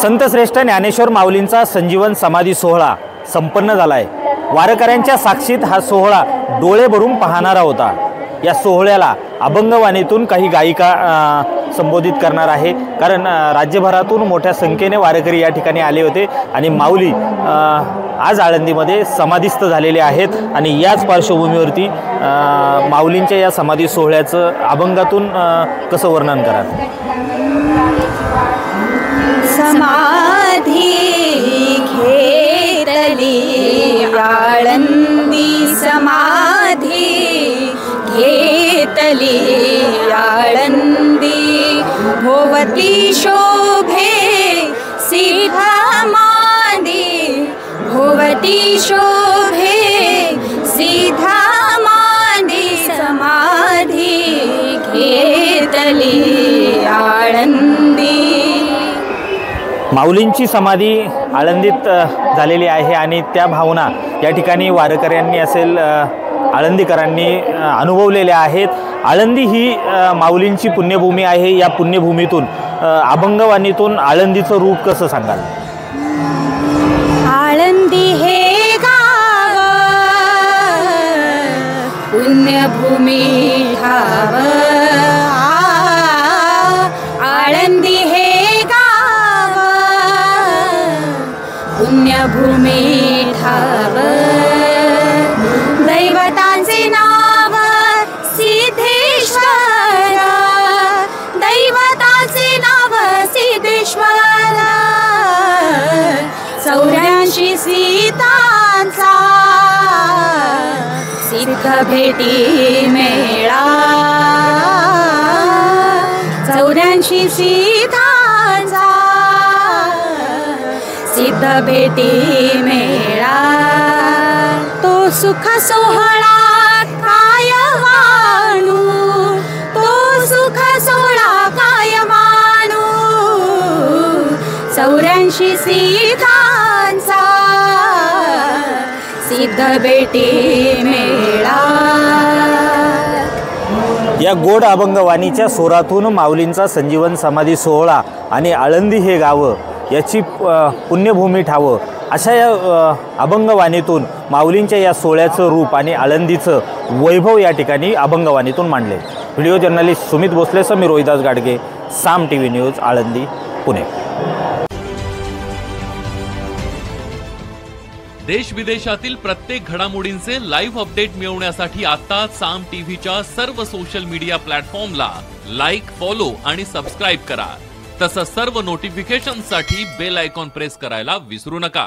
संतश्रेष्ठ ज्ञानेश्वर माऊलींचा संजीवन समाधी सोहळा संपन्न झाला आहे। वारकऱ्यांच्या साक्षीत हा सोहळा डोळे भरून पाहणारा होता। या सोहळ्याला अभंगवाणीतून काही गायिका संबोधित करणार आहे, कारण राज्यभरातून मोठ्या संख्येने वारकरी या ठिकाणी आले होते आणि माऊली आज आळंदीमध्ये समाधीस्थ झालेले आहेत आणि याच पार्श्वभूमीवरती माऊलींच्या या समाधी सोहळ्याचं अभंगातून कसं वर्णन कराल? समाधी घेतली आळंदी, समाधी घेतली आळंदी, भोवती शोभे सीधा मांदी, भोवती शोभे सीधा मांदी, समाधी घेतली आळंदी। माऊलींची समाधी आळंदीत झालेली आहे आणि त्या भावना या ठिकाणी वारकऱ्यांनी असेल आळंदीकरांनी अनुभवलेल्या आहेत। आळंदी ही माऊलींची पुण्यभूमी आहे। या पुण्यभूमीतून अभंगवाणीतून आळंदीचं रूप कसं सांगाल? आळंदी हे गाव पुण्यभूमी ठाव, आळंदी हे गाव पुण्यभूमी ठाव, दैवतांचे नाव सिद्धेश्वर, दैवताचे नाव सिद्धेश्वर, 84 सीतांचा सिद्ध भेटी मेळा, 84 सीतांचा सिद्ध भेटी मेळा, तो सुख सोहळा काय मानू, तो सुख सोहळा काय मानू, 84 सीतांचा सिद्ध भेटी मेळा। या गोड अभंगवाणीच्या स्वरातून माऊलींचा संजीवन समाधी सोहळा आणि आळंदी हे गावं याची पुण्यभूमी ठावं अशा या अभंगवाणीतून माऊलींच्या या सोहळ्याचं रूप आणि आळंदीचं वैभव या ठिकाणी अभंगवाणीतून मांडले। व्हिडिओ जर्नलिस्ट सुमित भोसलेसह मी रोहिदास गाडगे, साम टीव्ही न्यूज, आळंदी, पुणे। देश विदेशातील प्रत्येक घडामोडींचे लाईव्ह अपडेट मिळवण्यासाठी आता साम टीव्हीच्या सर्व सोशल मीडिया प्लॅटफॉर्मला लाईक, फॉलो आणि सबस्क्राईब करा। तसंच सर्व नोटिफिकेशनसाठी बेल आयकॉन प्रेस करायला विसरू नका।